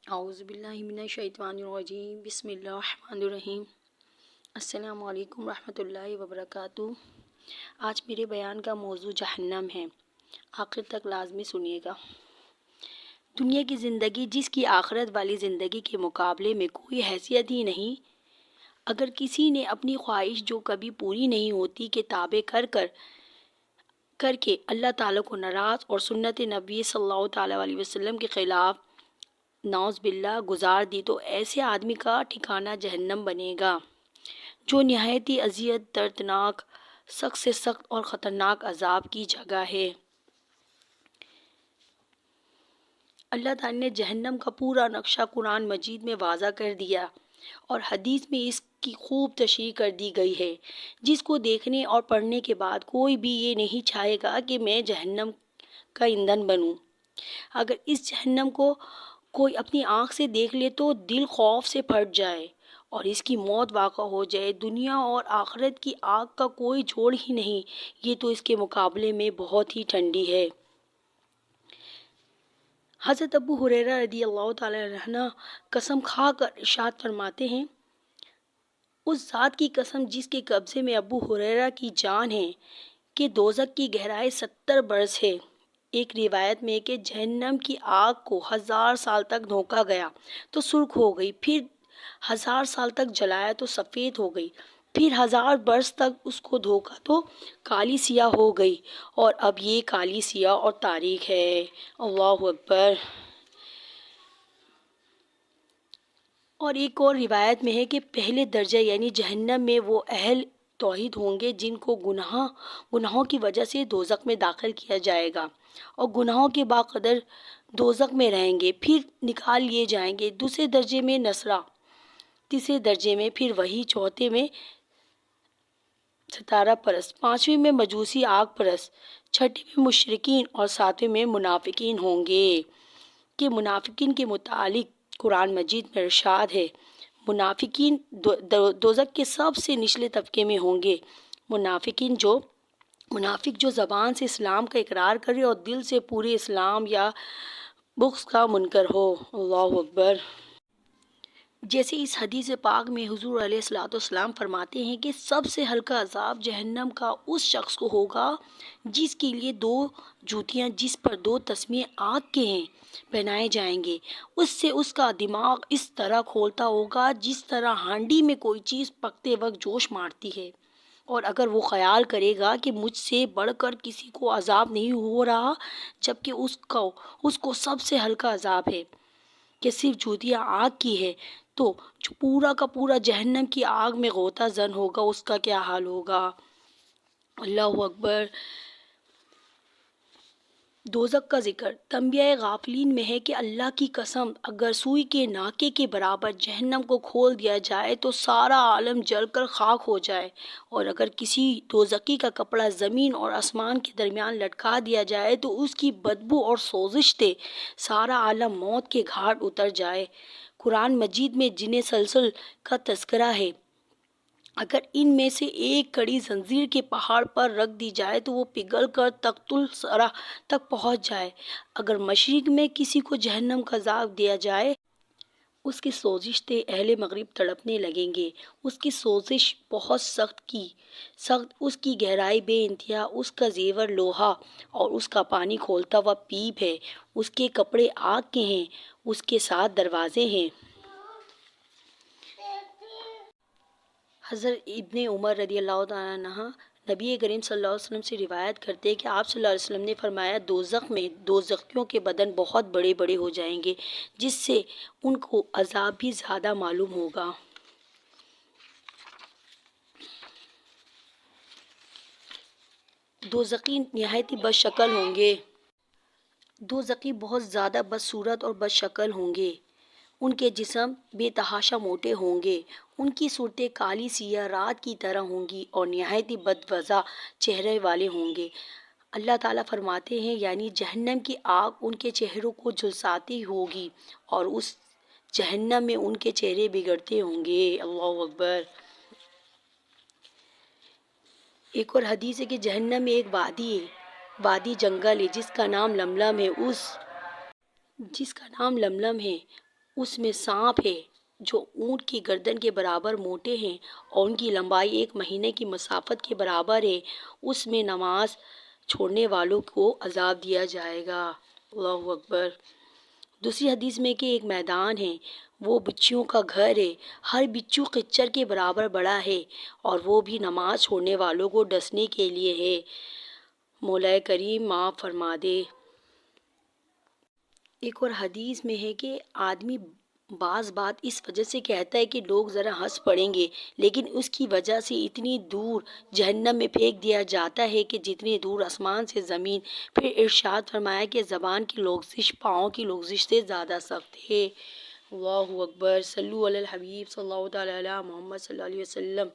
اعوذ باللہ من الشیطان الرجیم، بسم اللہ الرحمن الرحیم۔ السلام علیکم ورحمۃ اللہ وبرکاتہ۔ آج میرے بیان کا موضوع جہنم ہے، آخر تک لازمی سنیے گا۔ دنیا کی زندگی جس کی آخرت والی زندگی کے مقابلے میں کوئی حیثیت ہی نہیں، اگر کسی نے اپنی خواہش جو کبھی پوری نہیں ہوتی کے تابع کر کے اللہ تعالیٰ کو ناراض اور سنت نبی صلی اللہ تعالیٰ علیہ وسلم کے خلاف نعوذ باللہ گزار دی تو ایسے آدمی کا ٹھکانہ جہنم بنے گا، جو نہایت ہی اذیت، دردناک، سخت سے سخت اور خطرناک عذاب کی جگہ ہے۔ اللہ تعالیٰ نے جہنم کا پورا نقشہ قرآن مجید میں واضح کر دیا اور حدیث میں اس کی خوب تشریح کر دی گئی ہے، جس کو دیکھنے اور پڑھنے کے بعد کوئی بھی یہ نہیں چاہے گا کہ میں جہنم کا ایندھن بنوں۔ اگر اس جہنم کو کوئی اپنی آنکھ سے دیکھ لے تو دل خوف سے پھٹ جائے اور اس کی موت واقع ہو جائے۔ دنیا اور آخرت کی آگ کا کوئی جوڑ ہی نہیں، یہ تو اس کے مقابلے میں بہت ہی ٹھنڈی ہے۔ حضرت ابو ہریرہ رضی اللہ تعالی عنہ قسم کھا کر ارشاد فرماتے ہیں، اس ذات کی قسم جس کے قبضے میں ابو ہریرہ کی جان ہے کہ دوزخ کی گہرائی 70 برس ہے۔ ایک روایت میں کہ جہنم کی آگ کو 1000 سال تک دھونکا گیا تو سرخ ہو گئی، پھر 1000 سال تک جلایا تو سفید ہو گئی، پھر 1000 برس تک اس کو دھونکا تو کالی سیاہ ہو گئی، اور اب یہ کالی سیاہ اور تاریک ہے۔ اللہ اکبر۔ اور ایک اور روایت میں ہے کہ پہلے درجہ یعنی جہنم میں وہ اہل توحید ہوں گے جن کو گناہوں کی وجہ سے دوزخ میں داخل کیا جائے گا اور گناہوں کے باقدر دوزخ میں رہیں گے، پھر نکال لیے جائیں گے۔ دوسرے درجے میں نصرہ، تیسرے درجے میں پھر وہی، چوتھے میں ستارہ پرست، پانچویں میں مجوسی آگ پرست، چھٹے میں مشرکین اور ساتویں میں منافقین ہوں گے۔ کہ منافقین کے متعلق قرآن مجید میں ارشاد ہے، منافقین دوزخ کے سب سے نچلے طبقے میں ہوں گے۔ منافق جو زبان سے اسلام کا اقرار کرے اور دل سے پورے اسلام یا بغض کا منکر ہو۔ اللہ اکبر۔ جیسے اس حدیث پاک میں حضور علیہ الصلوۃ والسلام فرماتے ہیں کہ سب سے ہلکا عذاب جہنم کا اس شخص کو ہوگا جس کے لیے 2 جوتیاں جس پر 2 تسمے آگ کے ہیں پہنائے جائیں گے، اس سے اس کا دماغ اس طرح کھولتا ہوگا جس طرح ہانڈی میں کوئی چیز پکتے وقت جوش مارتی ہے، اور اگر وہ خیال کرے گا کہ مجھ سے بڑھ کر کسی کو عذاب نہیں ہو رہا جبکہ اس کو سب سے ہلکا عذاب ہے کہ صرف جوتیاں آگ کی ہے، تو جو پورا کا پورا جہنم کی آگ میں غوطہ زن ہوگا اس کا کیا حال ہوگا۔ اللہ اکبر۔ دوزخ کا ذکر تنبیہ غافلین میں ہے کہ اللہ کی قسم اگر سوئی کے ناکے کے برابر جہنم کو کھول دیا جائے تو سارا عالم جل کر خاک ہو جائے، اور اگر کسی دوزخی کا کپڑا زمین اور آسمان کے درمیان لٹکا دیا جائے تو اس کی بدبو اور سوزش سے سارا عالم موت کے گھاٹ اتر جائے۔ قرآن مجید میں جن سلسل کا تذکرہ ہے، اگر ان میں سے ایک کڑی زنجیر کے پہاڑ پر رکھ دی جائے تو وہ پگھل کر تخت الثری تک پہنچ جائے۔ اگر مشرق میں کسی کو جہنم کا عذاب دیا جائے، اس کی سوزش سے اہل مغرب تڑپنے لگیں گے۔ اس کی سوزش بہت سخت، اس کی گہرائی بے انتہا، اس کا زیور لوہا اور اس کا پانی کھولتا ہوا پیپ ہے، اس کے کپڑے آگ کے ہیں، اس کے 7 دروازے ہیں۔ حضرت ابن عمر رضی اللہ تعالیٰ عنہ نبی کریم صلی اللہ علیہ وسلم سے روایت کرتے ہیں کہ آپ صلی اللہ علیہ وسلم نے فرمایا، دوزخ میں دوزخیوں کے بدن بہت بڑے بڑے ہو جائیں گے جس سے ان کو عذاب بھی زیادہ معلوم ہوگا۔ دوزخی نہایت ہی بد شکل ہوں گے۔ دوزخی بہت زیادہ بدصورت اور بد شکل ہوں گے۔ ان کے جسم بے تحاشا موٹے ہوں گے، ان کی صورتیں کالی سیاہ رات کی طرح ہوں گی اور نہایت ہی بدوضع چہرے والے ہوں گے۔ اللہ تعالیٰ فرماتے ہیں یعنی جہنم کی آگ ان کے چہروں کو جھلساتی ہوگی اور اس جہنم میں ان کے چہرے بگڑتے ہوں گے۔ اللہ اکبر۔ ایک اور حدیث ہے کہ جہنم میں ایک وادی جنگل ہے جس کا نام لملم ہے، اس میں سانپ ہے جو اونٹ کی گردن کے برابر موٹے ہیں اور ان کی لمبائی 1 مہینے کی مسافت کے برابر ہے، اس میں نماز چھوڑنے والوں کو عذاب دیا جائے گا۔ اللہ اکبر۔ دوسری حدیث میں کہ ایک میدان ہے، وہ بچیوں کا گھر ہے، ہر بچو خچر کے برابر بڑا ہے اور وہ بھی نماز چھوڑنے والوں کو ڈسنے کے لیے ہے۔ مولا کریم معاف فرما دے۔ ایک اور حدیث میں ہے کہ آدمی بعض بات اس وجہ سے کہتا ہے کہ لوگ ذرا ہنس پڑیں گے، لیکن اس کی وجہ سے اتنی دور جہنم میں پھینک دیا جاتا ہے کہ جتنی دور آسمان سے زمین۔ پھر ارشاد فرمایا کہ زبان کی لغزش پاؤں کی لغزش سے زیادہ سخت ہے۔ اللہ اکبر۔ صلو علی الحبیب صلی اللہ تعالی علی محمد صلی اللہ علیہ وسلم۔